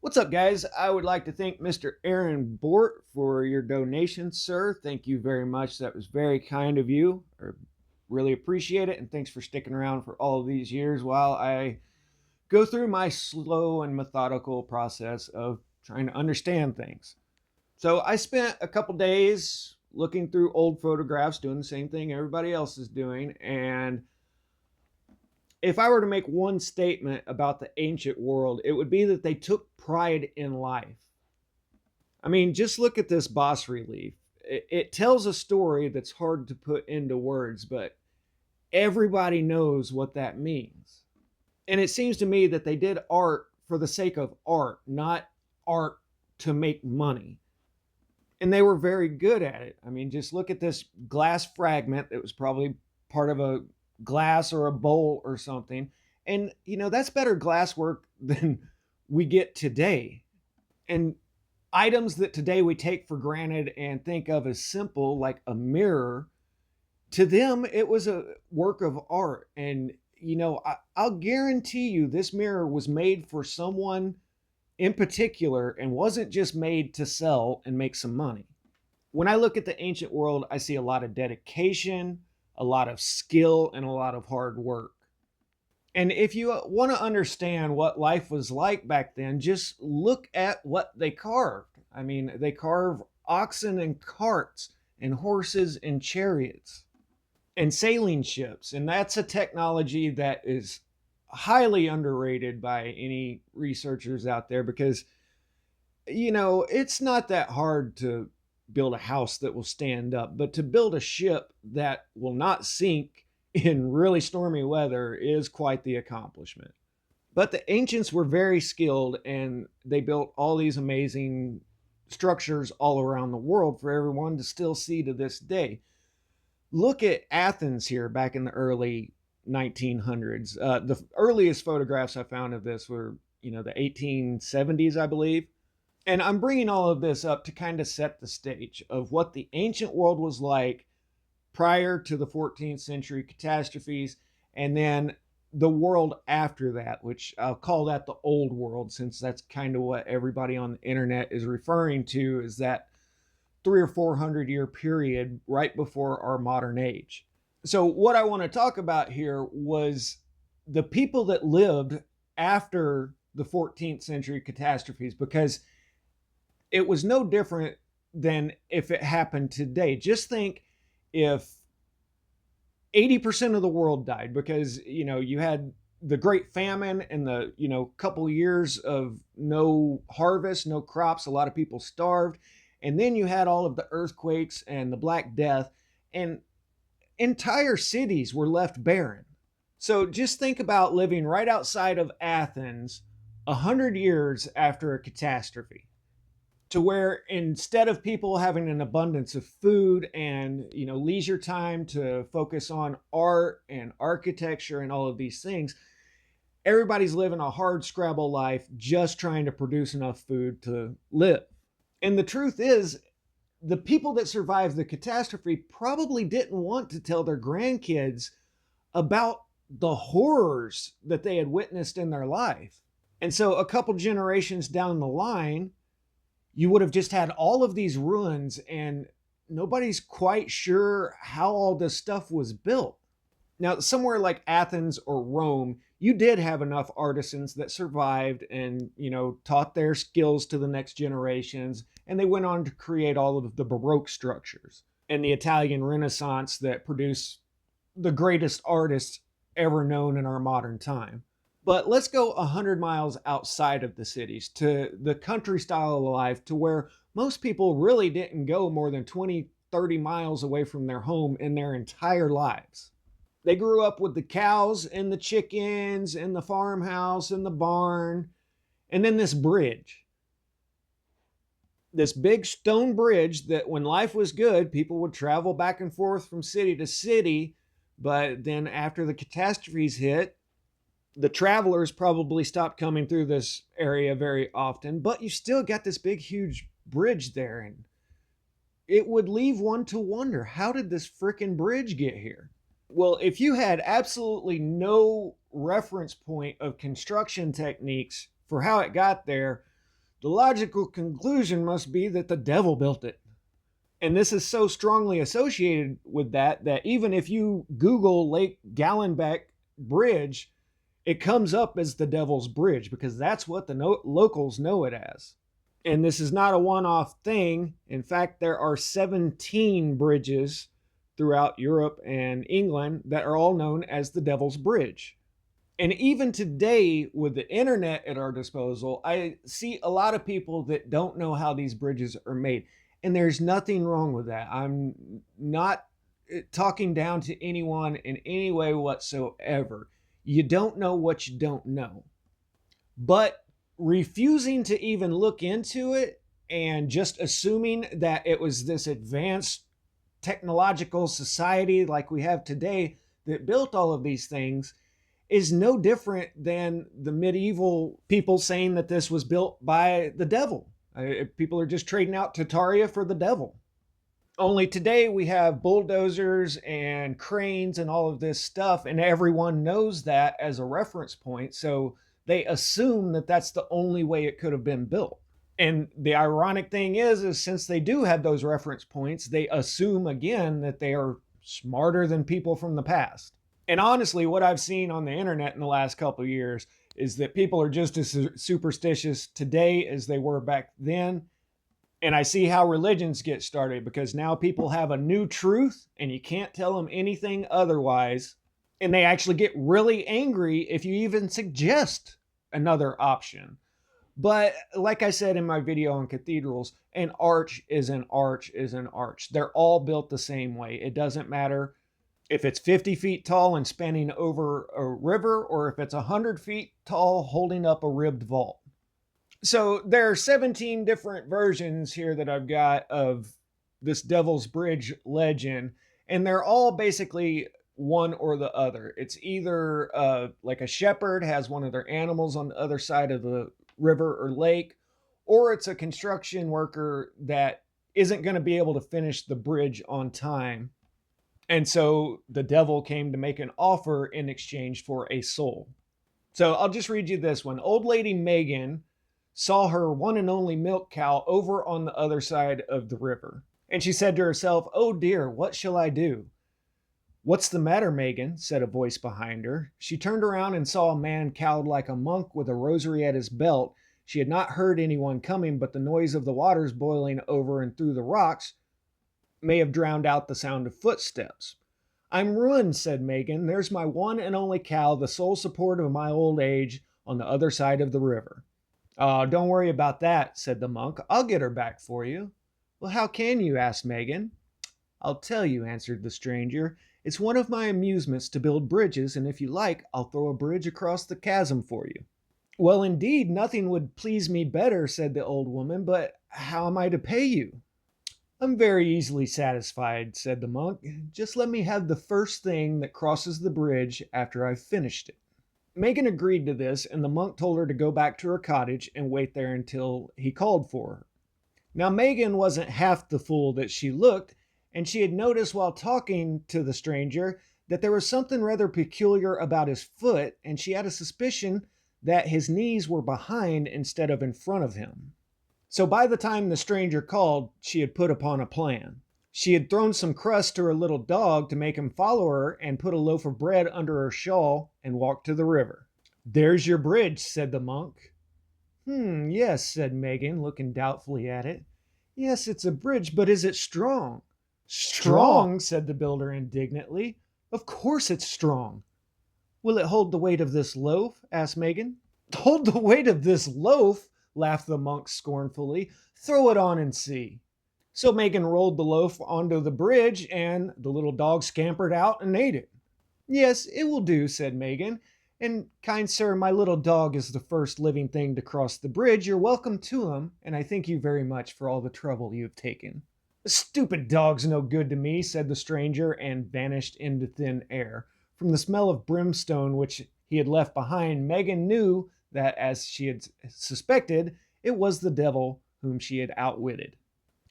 What's up, guys? I would like to thank Mr. Aaron Bort for your donation, sir. Thank you very much. That was very kind of you. I really appreciate it. And thanks for sticking around for all of these years while I go through my slow and methodical process of trying to understand things. So I spent a couple days looking through old photographs, doing the same thing everybody else is doing. And if I were to make one statement about the ancient world, it would be that they took pride in life. I mean, just look at this bas relief. It tells a story that's hard to put into words, but everybody knows what that means. And it seems to me that they did art for the sake of art, not art to make money. And they were very good at it. I mean, just look at this glass fragment that was probably part of a glass or a bowl or something. And, that's better glass work than we get today. And items that today we take for granted and think of as simple, like a mirror, to them, it was a work of art. And, I'll guarantee you this mirror was made for someone in particular and wasn't just made to sell and make some money. When I look at the ancient world, I see a lot of dedication, a lot of skill, and a lot of hard work. And if you want to understand what life was like back then, just look at what they carved. I mean, they carve oxen and carts and horses and chariots and sailing ships. And that's a technology that is highly underrated by any researchers out there because, it's not that hard to build a house that will stand up, but to build a ship that will not sink in really stormy weather is quite the accomplishment. But the ancients were very skilled and they built all these amazing structures all around the world for everyone to still see to this day. Look at Athens here back in the early 1900s. The earliest photographs I found of this were, the 1870s, I believe. And I'm bringing all of this up to kind of set the stage of what the ancient world was like prior to the 14th century catastrophes, and then the world after that, which I'll call that the old world, since that's kind of what everybody on the internet is referring to, is that 300 or 400 year period right before our modern age. So what I want to talk about here was the people that lived after the 14th century catastrophes, because it was no different than if it happened today. Just think if 80% of the world died because, you had the great famine and the, couple years of no harvest, no crops, a lot of people starved. And then you had all of the earthquakes and the Black Death, and entire cities were left barren. So just think about living right outside of Athens 100 years after a catastrophe, to where instead of people having an abundance of food and leisure time to focus on art and architecture and all of these things, everybody's living a hard scrabble life just trying to produce enough food to live. And the truth is, the people that survived the catastrophe probably didn't want to tell their grandkids about the horrors that they had witnessed in their life. And so a couple generations down the line, you would have just had all of these ruins and nobody's quite sure how all this stuff was built. Now, somewhere like Athens or Rome, you did have enough artisans that survived and, taught their skills to the next generations. And they went on to create all of the Baroque structures and the Italian Renaissance that produced the greatest artists ever known in our modern time. But let's go 100 miles outside of the cities to the country style of life, to where most people really didn't go more than 20, 30 miles away from their home in their entire lives. They grew up with the cows and the chickens and the farmhouse and the barn, and then this bridge. This big stone bridge that when life was good, people would travel back and forth from city to city. But then after the catastrophes hit, the travelers probably stopped coming through this area very often, but you still got this big, huge bridge there. And it would leave one to wonder, how did this freaking bridge get here? Well, if you had absolutely no reference point of construction techniques for how it got there, The logical conclusion must be that the devil built it. And this is so strongly associated with that even if you Google Lake Gallenbeck Bridge, it comes up as the Devil's Bridge because that's what the locals know it as. And this is not a one-off thing. In fact, there are 17 bridges throughout Europe and England that are all known as the Devil's Bridge. And even today, with the internet at our disposal, I see a lot of people that don't know how these bridges are made. And there's nothing wrong with that. I'm not talking down to anyone in any way whatsoever. You don't know what you don't know. But refusing to even look into it and just assuming that it was this advanced technological society like we have today that built all of these things is no different than the medieval people saying that this was built by the devil. People are just trading out Tartaria for the devil. Only today we have bulldozers and cranes and all of this stuff, and everyone knows that as a reference point. So they assume that that's the only way it could have been built. And the ironic thing is since they do have those reference points, they assume again that they are smarter than people from the past. And honestly, what I've seen on the internet in the last couple of years is that people are just as superstitious today as they were back then. And I see how religions get started because now people have a new truth and you can't tell them anything otherwise. And they actually get really angry if you even suggest another option. But like I said in my video on cathedrals, an arch is an arch is an arch. They're all built the same way. It doesn't matter if it's 50 feet tall and spanning over a river or if it's 100 feet tall holding up a ribbed vault. So there are 17 different versions here that I've got of this Devil's Bridge legend, and they're all basically one or the other. It's either like a shepherd has one of their animals on the other side of the river or lake, or it's a construction worker that isn't going to be able to finish the bridge on time. And so the devil came to make an offer in exchange for a soul. So I'll just read you this one. Old lady Megan saw her one and only milk cow over on the other side of the river. And she said to herself, "Oh dear, what shall I do?" "What's the matter, Megan?" said a voice behind her. She turned around and saw a man cowed like a monk with a rosary at his belt. She had not heard anyone coming, but the noise of the waters boiling over and through the rocks may have drowned out the sound of footsteps. "I'm ruined," said Megan. "There's my one and only cow, the sole support of my old age, on the other side of the river." "Oh, don't worry about that," said the monk. "I'll get her back for you." "Well, how can you?" asked Megan. "I'll tell you," answered the stranger. "It's one of my amusements to build bridges, and if you like, I'll throw a bridge across the chasm for you." "Well, indeed, nothing would please me better," said the old woman, "but how am I to pay you?" "I'm very easily satisfied," said the monk. "Just let me have the first thing that crosses the bridge after I've finished it." Megan agreed to this, and the monk told her to go back to her cottage and wait there until he called for her. Now, Megan wasn't half the fool that she looked, and she had noticed while talking to the stranger that there was something rather peculiar about his foot, and she had a suspicion that his knees were behind instead of in front of him. So by the time the stranger called, she had put upon a plan. She had thrown some crust to her little dog to make him follow her and put a loaf of bread under her shawl and walked to the river. "There's your bridge," said the monk. Yes," said Megan, looking doubtfully at it. "Yes, it's a bridge, but is it strong?" "Strong?" said the builder indignantly. "Of course it's strong." "Will it hold the weight of this loaf?" asked Megan. "Hold the weight of this loaf?" laughed the monk scornfully. "Throw it on and see." So Megan rolled the loaf onto the bridge, and the little dog scampered out and ate it. "Yes, it will do," said Megan. "And, kind sir, my little dog is the first living thing to cross the bridge. You're welcome to him, and I thank you very much for all the trouble you have taken." "The stupid dog's no good to me," said the stranger, and vanished into thin air. From the smell of brimstone which he had left behind, Megan knew that, as she had suspected, it was the devil whom she had outwitted.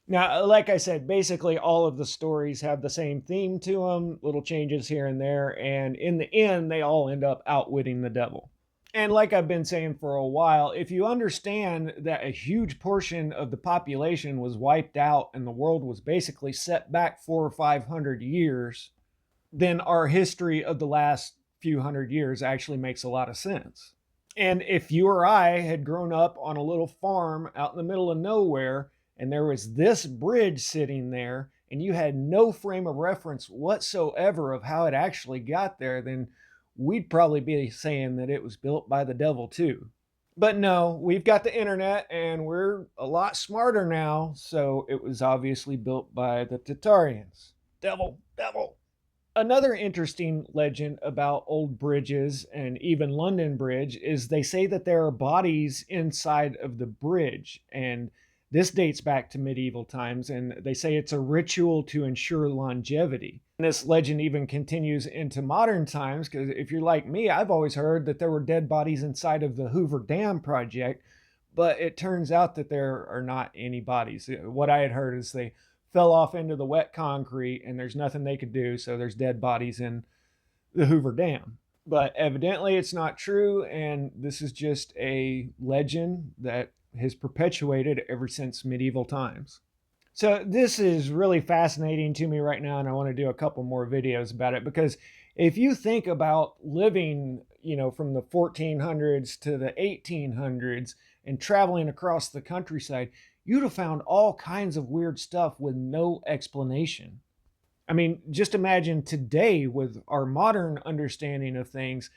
Now, like I said, basically all of the stories have the same theme to them, little changes here and there, and in the end, they all end up outwitting the devil. And like I've been saying for a while, if you understand that a huge portion of the population was wiped out and the world was basically set back 400 or 500 years, then our history of the last few hundred years actually makes a lot of sense. And if you or I had grown up on a little farm out in the middle of nowhere and there was this bridge sitting there and you had no frame of reference whatsoever of how it actually got there, then we'd probably be saying that it was built by the devil too. But no, we've got the internet and we're a lot smarter now, so it was obviously built by the Tatarians. Devil, devil. Another interesting legend about old bridges and even London Bridge is they say that there are bodies inside of the bridge. And this dates back to medieval times. And they say it's a ritual to ensure longevity. And this legend even continues into modern times because if you're like me, I've always heard that there were dead bodies inside of the Hoover Dam project. But it turns out that there are not any bodies. What I had heard is they fell off into the wet concrete and there's nothing they could do, so there's dead bodies in the Hoover Dam. But evidently it's not true, and this is just a legend that has perpetuated ever since medieval times. So this is really fascinating to me right now, and I want to do a couple more videos about it because if you think about living, from the 1400s to the 1800s and traveling across the countryside, you'd have found all kinds of weird stuff with no explanation. I mean, just imagine today with our modern understanding of things,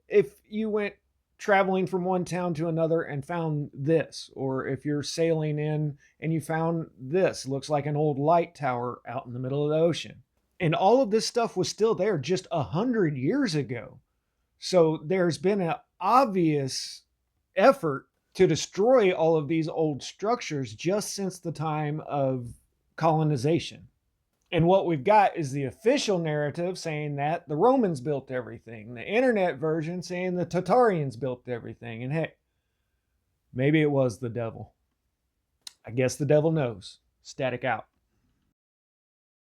if you went traveling from one town to another and found this, or if you're sailing in and you found this, looks like an old light tower out in the middle of the ocean. And all of this stuff was still there just 100 years ago. So there's been an obvious effort to destroy all of these old structures just since the time of colonization. And what we've got is the official narrative saying that the Romans built everything, the internet version saying the Tatarians built everything. And hey, maybe it was the devil. I guess the devil knows. Static out.